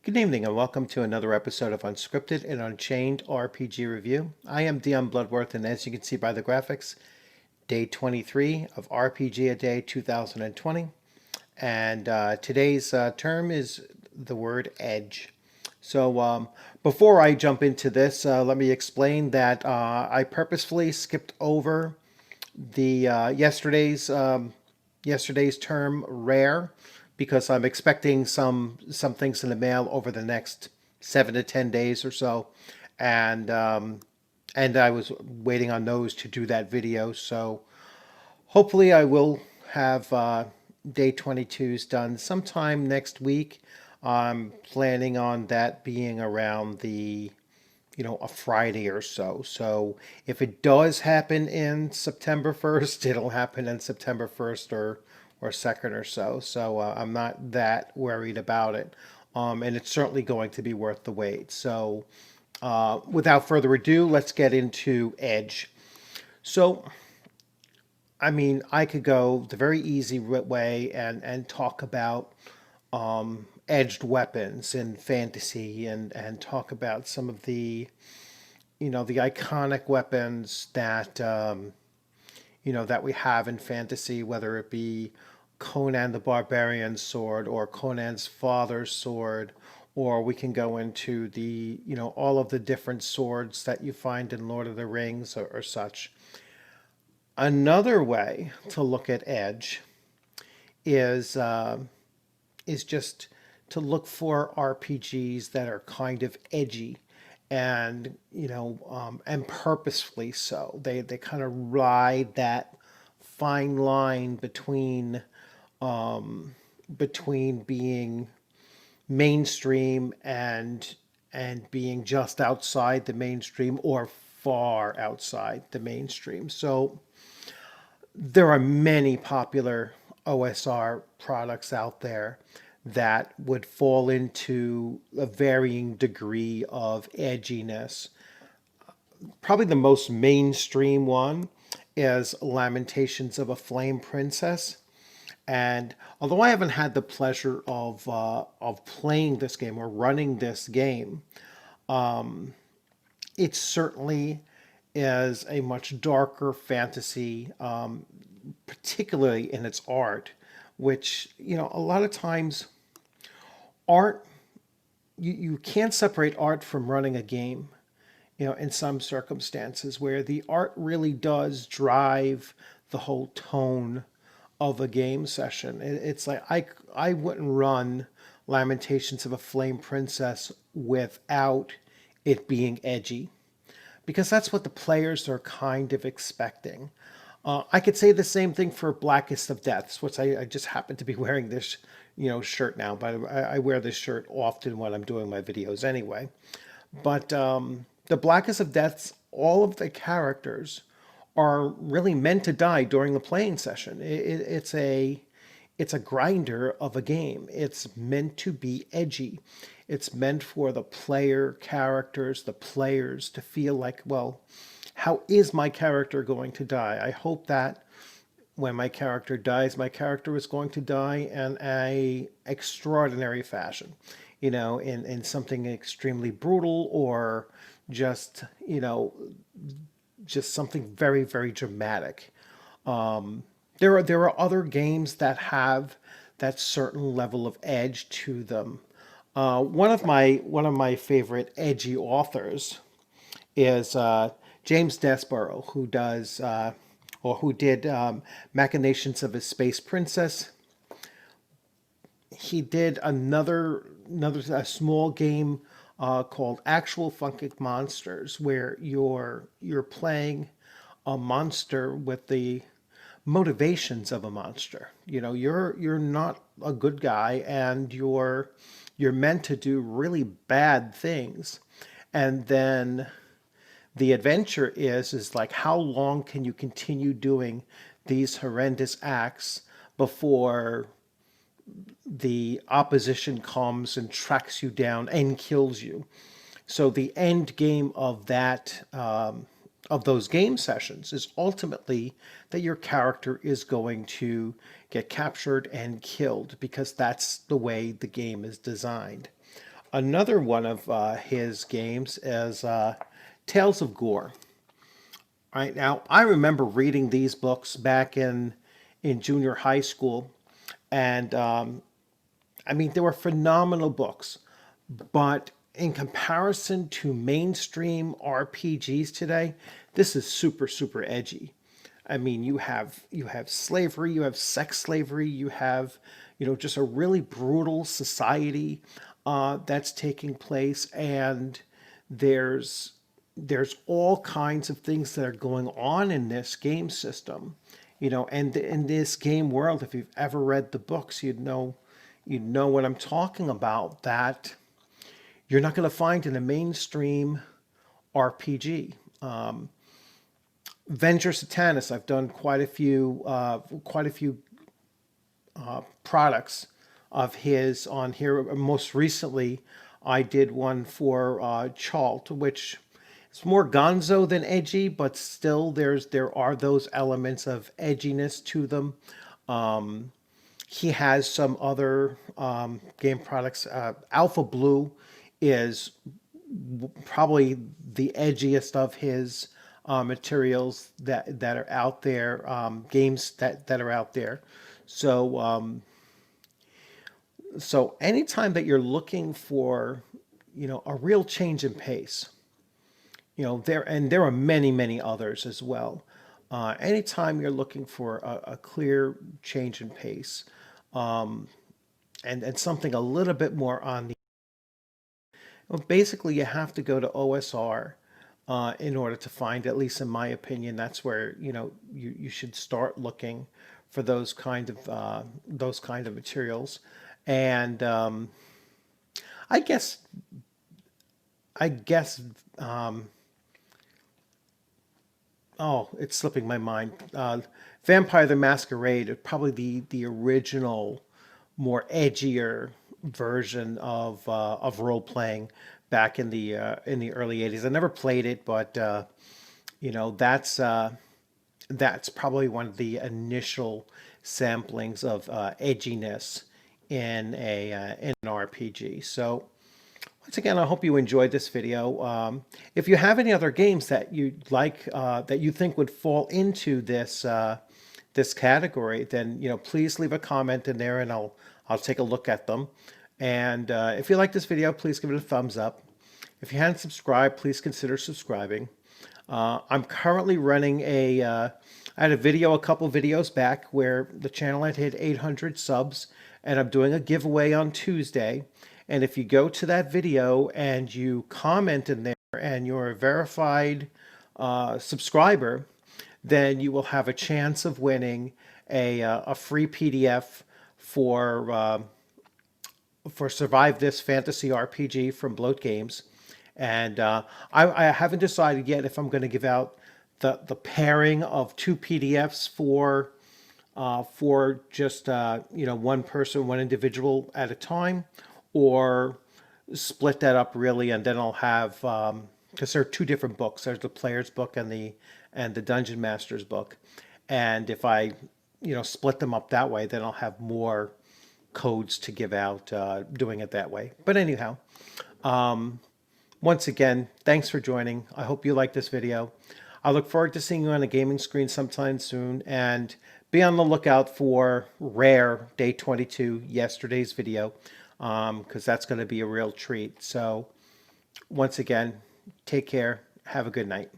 Good evening and welcome to another episode of Unscripted and Unchained RPG Review. I am Dion Bloodworth, and as you can see by the graphics, day 23 of RPG A Day 2020. And today's term is the word edge. So before I jump into this, let me explain that I purposefully skipped over the yesterday's term rare because I'm expecting some things in the mail over the next 7 to 10 days or so, and and I was waiting on those to do that video. So hopefully I will have day 22s done sometime next week. I'm planning on that being around a Friday or so. So if it does happen in September 1st, it'll happen in September 1st or 2nd or so. So I'm not that worried about it. And it's certainly going to be worth the wait. So without further ado, let's get into Edge. So, I mean, I could go the very easy way and talk about edged weapons in fantasy and talk about some of the iconic weapons that that we have in fantasy, whether it be Conan the Barbarian's sword or Conan's father's sword, or we can go into the all of the different swords that you find in Lord of the Rings or such. Another way to look at edge is just to look for RPGs that are kind of edgy and and purposefully so. They kind of ride that fine line between being mainstream and being just outside the mainstream or far outside the mainstream. So there are many popular OSR products out there that would fall into a varying degree of edginess. Probably the most mainstream one is Lamentations of a Flame Princess. And although I haven't had the pleasure of playing this game or running this game, it certainly is a much darker fantasy, particularly in its art, which, a lot of times art, you can't separate art from running a game, in some circumstances where the art really does drive the whole tone of a game session. It's like I wouldn't run Lamentations of a Flame Princess without it being edgy because that's what the players are kind of expecting. I could say the same thing for Blackest of Deaths, which I just happen to be wearing this, shirt now, but I wear this shirt often when I'm doing my videos anyway. But the Blackest of Deaths, all of the characters are really meant to die during the playing session. It's a grinder of a game. It's meant to be edgy. It's meant for the player characters, the players to feel like, well, how is my character going to die? I hope that when my character dies, my character is going to die in a extraordinary fashion, in something extremely brutal or just, just something very, very dramatic. There are other games that have that certain level of edge to them. One of my favorite edgy authors is James Desborough, who does or who did Machinations of a Space Princess. He did another a small game called Actual Funkic Monsters, where you're playing a monster with the motivations of a monster. You're not a good guy, and you're meant to do really bad things, and then the adventure is like how long can you continue doing these horrendous acts before the opposition comes and tracks you down and kills you. So the end game of that of those game sessions is ultimately that your character is going to get captured and killed because that's the way the game is designed. Another one of his games is Tales of Gore. Right now, I remember reading these books back in junior high school, and I mean they were phenomenal books. But in comparison to mainstream RPGs today, this is super super edgy. I mean, you have slavery, you have sex slavery, you have just a really brutal society that's taking place, and there's there's all kinds of things that are going on in this game system, and in this game world. If you've ever read the books, you'd know what I'm talking about. That you're not going to find in a mainstream RPG. Venture Satanis. I've done quite a few products of his on here. Most recently, I did one for Chalt, which is more gonzo than edgy, but still there are those elements of edginess to them. He has some other game products. Alpha Blue is probably the edgiest of his materials that are out there, games that are out there. So so anytime that you're looking for a real change in pace, there are many many others as well. Anytime you're looking for a clear change in pace, and something a little bit more on the well, basically you have to go to OSR in order to find, at least in my opinion, that's where you should start looking for those kind of materials. And I guess I guess oh, it's slipping my mind. Vampire the Masquerade, probably the original, more edgier version of role playing back in the early '80s. I never played it, but you know that's uh, that's probably one of the initial samplings of edginess in an RPG. So once again, I hope you enjoyed this video. If you have any other games that you like, that you think would fall into this category, then please leave a comment in there, and I'll take a look at them. And if you like this video, please give it a thumbs up. If you hadn't subscribed, please consider subscribing. I'm currently running I had a video a couple videos back where the channel had hit 800 subs, and I'm doing a giveaway on Tuesday. And if you go to that video and you comment in there and you're a verified subscriber, then you will have a chance of winning a free PDF for Survive This Fantasy RPG from Bloat Games. And I haven't decided yet if I'm going to give out the pairing of two PDFs for just one person, one individual at a time, or split that up really, and then I'll have because there are two different books. There's the player's book and the dungeon master's book, and if I split them up that way, then I'll have more codes to give out doing it that way. But anyhow, once again, thanks for joining. I hope you like this video. I look forward to seeing you on a gaming screen sometime soon, and be on the lookout for Rare Day 22, yesterday's video, because that's going to be a real treat. So once again, take care. Have a good night.